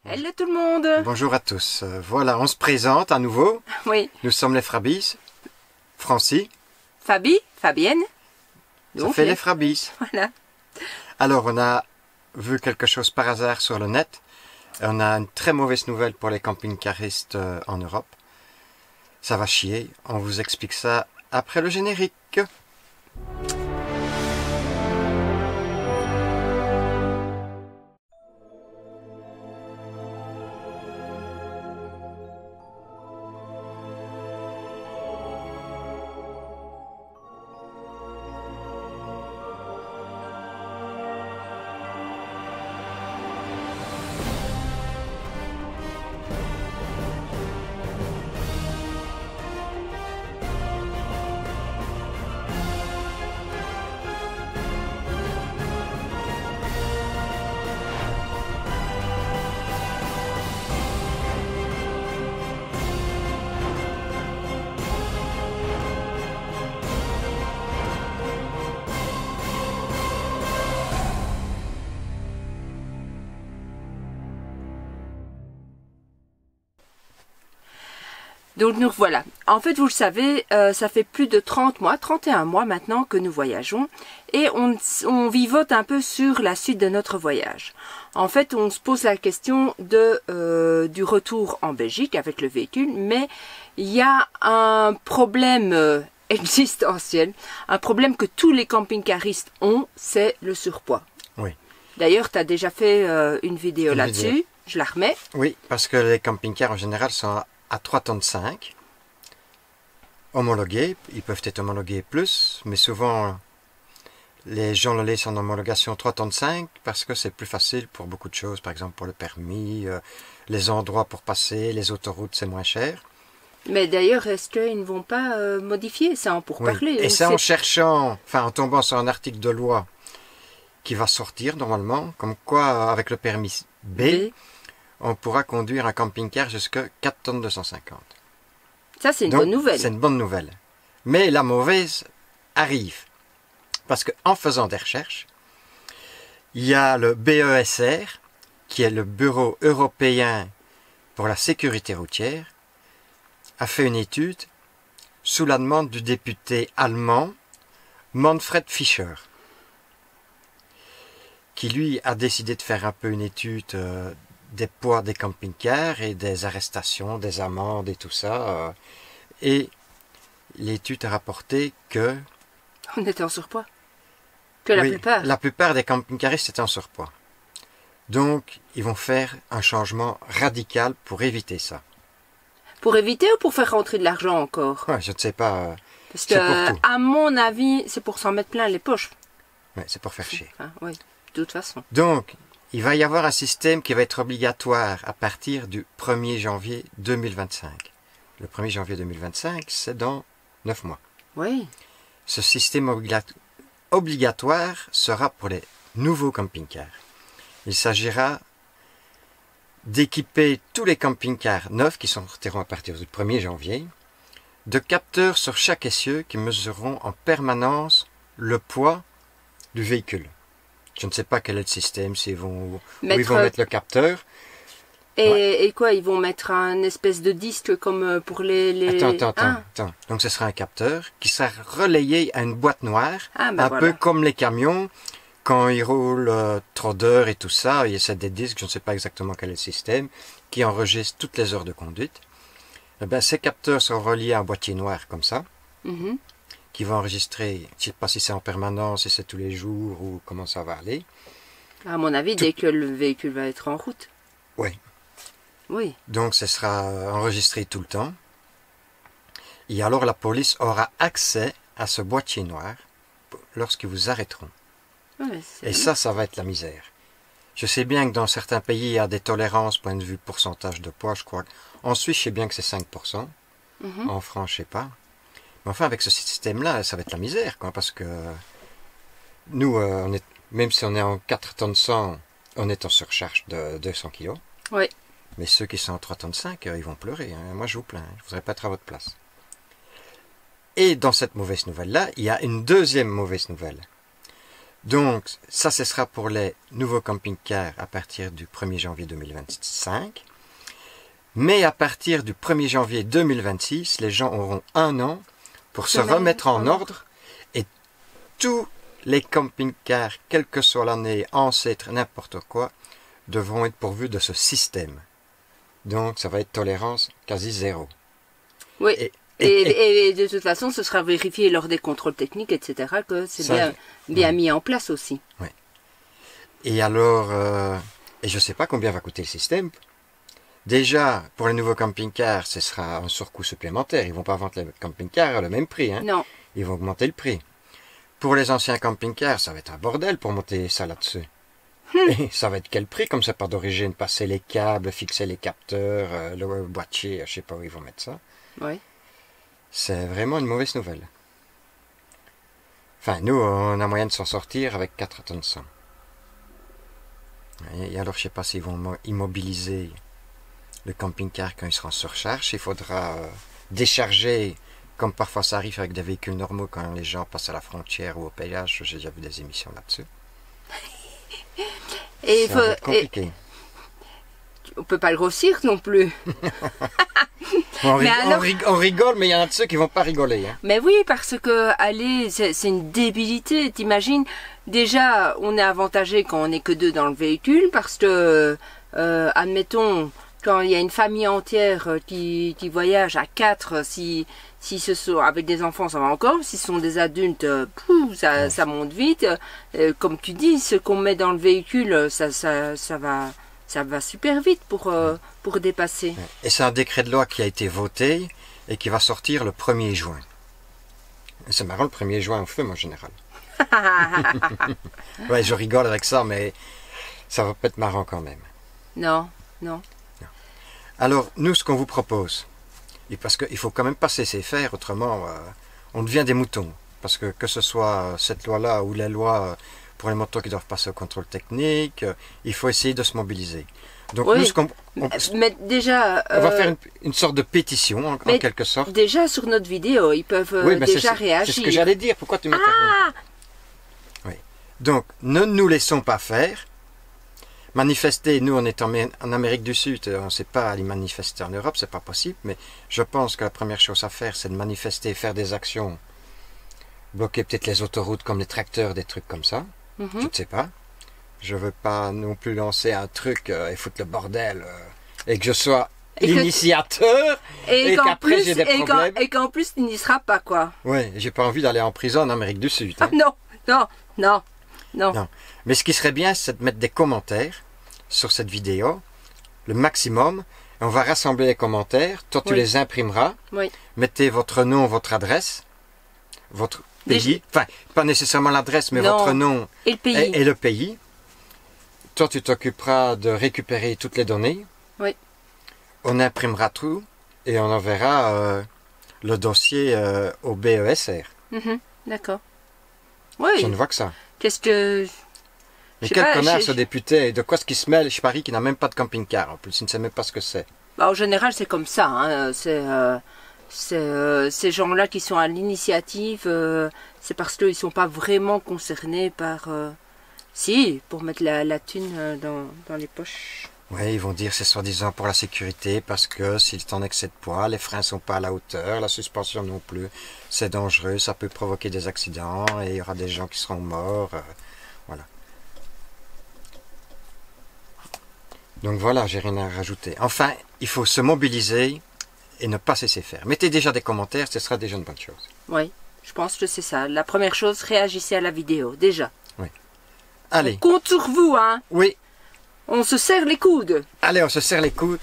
Hello tout le monde. Bonjour à tous. Voilà, on se présente à nouveau. Oui. Nous sommes les Frabis. Francie. Fabi, Fabienne. Ça Donc, fait les Frabis. Voilà. Alors, on a vu quelque chose par hasard sur le net. On a une très mauvaise nouvelle pour les camping-caristes en Europe. Ça va chier. On vous explique ça après le générique. Donc nous voilà. En fait, vous le savez, ça fait plus de 30 mois, 31 mois maintenant que nous voyageons et on vivote un peu sur la suite de notre voyage. En fait, on se pose la question du retour en Belgique avec le véhicule, mais il y a un problème existentiel, un problème que tous les camping-caristes ont, c'est le surpoids. Oui. D'ailleurs, tu as déjà fait une vidéo là-dessus, je la remets. Oui, parce que les camping-cars en général sont à 3,5 tonnes homologués. Ils peuvent être homologués plus, mais souvent les gens le laissent en homologation 3,5 tonnes parce que c'est plus facile pour beaucoup de choses, par exemple pour le permis, les endroits pour passer, les autoroutes, c'est moins cher. Mais d'ailleurs, est-ce qu'ils ne vont pas modifier ça en pourparler? Et ça en cherchant, enfin en tombant sur un article de loi qui va sortir normalement, comme quoi avec le permis B, on pourra conduire un camping-car jusqu'à 4,250 tonnes. Ça, c'est une bonne nouvelle. C'est une bonne nouvelle. Mais la mauvaise arrive. Parce qu'en faisant des recherches, il y a le BESR, qui est le Bureau européen pour la sécurité routière, a fait une étude sous la demande du député allemand Manfred Fischer, qui lui a décidé de faire un peu une étude des poids des camping-cars et des arrestations, des amendes et tout ça. Et l'étude a rapporté que... On était en surpoids. Que la plupart. La plupart des camping-caristes étaient en surpoids. Donc, ils vont faire un changement radical pour éviter ça. Pour éviter ou pour faire rentrer de l'argent encore? Ouais, je ne sais pas. Parce que, à mon avis, c'est pour s'en mettre plein les poches. Ouais, c'est pour faire chier. Enfin, oui, de toute façon. Donc, il va y avoir un système qui va être obligatoire à partir du 1er janvier 2025. Le 1er janvier 2025, c'est dans 9 mois. Oui. Ce système obligatoire sera pour les nouveaux camping-cars. Il s'agira d'équiper tous les camping-cars neufs qui sortiront à partir du 1er janvier de capteurs sur chaque essieu qui mesureront en permanence le poids du véhicule. Je ne sais pas quel est le système, où ils vont mettre le capteur. Et quoi, ils vont mettre un espèce de disque comme pour les... Attends. Donc ce sera un capteur qui sera relayé à une boîte noire, peu comme les camions, quand ils roulent trop d'heures et tout ça, il y a des disques, je ne sais pas exactement quel est le système, qui enregistrent toutes les heures de conduite. Eh bien, ces capteurs sont reliés à un boîtier noir comme ça, qui va enregistrer, je ne sais pas si c'est en permanence, si c'est tous les jours ou comment ça va aller. À mon avis, dès que le véhicule va être en route. Oui. Oui. Donc, ce sera enregistré tout le temps. Et alors, la police aura accès à ce boîtier noir lorsqu'ils vous arrêteront. Et ça va être la misère. Je sais bien que dans certains pays, il y a des tolérances, point de vue pourcentage de poids, je crois. En Suisse, je sais bien que c'est 5%. En France, je ne sais pas. Mais enfin, avec ce système-là, ça va être la misère, quoi, parce que nous, même si on est en 4 tonnes 100, on est en surcharge de 200 kilos. Oui. Mais ceux qui sont en 3 tonnes 5, ils vont pleurer. Hein. Moi, je vous plains. Je ne voudrais pas être à votre place. Et dans cette mauvaise nouvelle-là, il y a une deuxième mauvaise nouvelle. Donc, ça, ce sera pour les nouveaux camping-cars à partir du 1er janvier 2025. Mais à partir du 1er janvier 2026, les gens auront un an pour se remettre en ordre. Et tous les camping-cars, quelle que soit l'année, ancêtre, n'importe quoi, devront être pourvus de ce système. Donc, ça va être tolérance quasi zéro. Oui. Et de toute façon, ce sera vérifié lors des contrôles techniques, etc., que c'est bien mis en place aussi. Oui. Et alors, et je ne sais pas combien va coûter le système. Déjà, pour les nouveaux camping-cars, ce sera un surcoût supplémentaire. Ils ne vont pas vendre les camping-cars à le même prix. Hein. Non. Ils vont augmenter le prix. Pour les anciens camping-cars, ça va être un bordel pour monter ça là-dessus. Et ça va être quel prix, comme c'est pas d'origine, passer les câbles, fixer les capteurs, le boîtier, je sais pas où ils vont mettre ça. Oui. C'est vraiment une mauvaise nouvelle. Enfin, nous, on a moyen de s'en sortir avec 4 tonnes 100. Et alors, je sais pas s'ils vont immobiliser le camping-car quand il sera en surcharge. Il faudra décharger, comme parfois ça arrive avec des véhicules normaux quand les gens passent à la frontière ou au péage. J'ai déjà vu des émissions là-dessus. Et ça va être compliqué. On peut pas le grossir non plus. On rigole, mais il y en a de ceux qui vont pas rigoler. Hein. Mais oui, parce que aller, c'est une débilité. T'imagines, déjà, on est avantagé quand on n'est que 2 dans le véhicule, parce que, admettons, quand il y a une famille entière qui voyage à 4, si ce sont avec des enfants, ça va encore. Si ce sont des adultes, ça monte vite. Comme tu dis, ce qu'on met dans le véhicule, ça va super vite pour dépasser. Et c'est un décret de loi qui a été voté et qui va sortir le 1er juin. C'est marrant, le 1er juin, on fume en général. Ouais, je rigole avec ça, mais ça va pas être marrant quand même. Non. Alors, nous, ce qu'on vous propose, et parce qu'il faut quand même pas se laisser faire, autrement, on devient des moutons. Parce que ce soit cette loi-là ou les lois pour les motos qui doivent passer au contrôle technique, il faut essayer de se mobiliser. Donc oui, nous, ce qu'on mais déjà, on va faire une sorte de pétition, en quelque sorte. Déjà, sur notre vidéo, ils peuvent déjà réagir. C'est ce que j'allais dire, pourquoi tu m'interromps? Oui. Donc, ne nous laissons pas faire. Manifester, nous on est en Amérique du Sud, on ne sait pas aller manifester en Europe, c'est pas possible, mais je pense que la première chose à faire, c'est de manifester, faire des actions, bloquer peut-être les autoroutes comme les tracteurs, des trucs comme ça, je ne sais pas. Je veux pas non plus lancer un truc et foutre le bordel, et que je sois l'initiateur, et qu'après j'ai des problèmes. Et qu'en plus tu n'y seras pas, quoi. Oui, j'ai pas envie d'aller en prison en Amérique du Sud. Hein. Non. Mais ce qui serait bien, c'est de mettre des commentaires sur cette vidéo, le maximum. On va rassembler les commentaires. Toi, tu les imprimeras. Oui. Mettez votre nom, votre adresse, votre pays. Enfin, pas nécessairement l'adresse, mais votre nom et le pays. Toi, tu t'occuperas de récupérer toutes les données. Oui. On imprimera tout et on enverra le dossier au BESR. D'accord. Oui. Je ne vois que ça. Qu'est-ce que... Mais quel connard ce député, de quoi est-ce qu'il se mêle? Je parie qu'il n'a même pas de camping-car, en plus il ne sait même pas ce que c'est. En général c'est comme ça, hein. Ces gens-là qui sont à l'initiative, c'est parce qu'ils ne sont pas vraiment concernés par... Si, pour mettre la thune dans les poches. Oui, ils vont dire c'est soi-disant pour la sécurité, parce que s'il t'en excès de poids, les freins ne sont pas à la hauteur, la suspension non plus, c'est dangereux, ça peut provoquer des accidents, et il y aura des gens qui seront morts, voilà. Donc voilà, j'ai rien à rajouter. Enfin, il faut se mobiliser et ne pas cesser faire. Mettez déjà des commentaires, ce sera déjà une bonne chose. Oui, je pense que c'est ça. La première chose, réagissez à la vidéo, déjà. Oui. Allez. On compte sur vous, hein. Oui. On se serre les coudes. Allez, on se serre les coudes.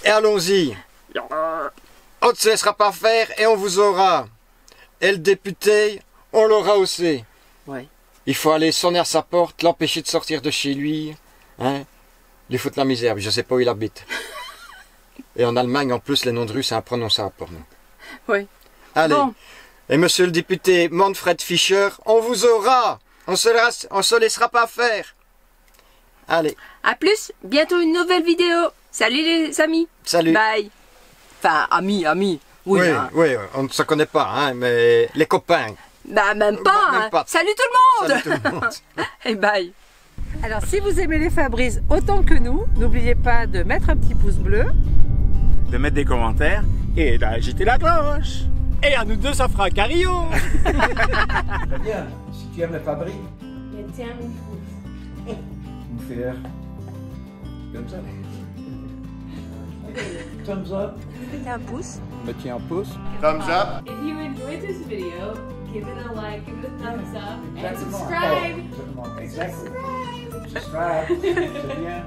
Et allons-y. On ne se laissera pas faire et on vous aura. Et le député, on l'aura aussi. Oui. Il faut aller sonner à sa porte, l'empêcher de sortir de chez lui. Hein. Lui foutre la misère, je ne sais pas où il habite. Et en Allemagne, en plus, les noms de rue, c'est imprononçable pour nous. Oui. Allez. Bon. Et monsieur le député Manfred Fischer, on vous aura. On se laissera pas faire. Allez. À plus, bientôt une nouvelle vidéo. Salut les amis. Salut. Bye. Enfin, amis. Oui, hein. Oui, on ne se connaît pas, hein, mais les copains. Bah même pas, Même hein. pas. Salut tout le monde. Salut tout le monde. Et bye. Alors si vous aimez les Fabrice autant que nous, n'oubliez pas de mettre un petit pouce bleu, de mettre des commentaires et d'agiter la cloche. Et à nous deux, ça fera un carillon. Très bien. Si tu aimes le Fabri, Tiens, nous faire comme ça. Thumbs up. Mettez un pouce. Me tiens un pouce. Thumbs up. if you enjoyed this video, give it a like, give it a thumbs up, and Exactement. subscribe. Oh, exactement. Exactly. Subscribe. C'est bien.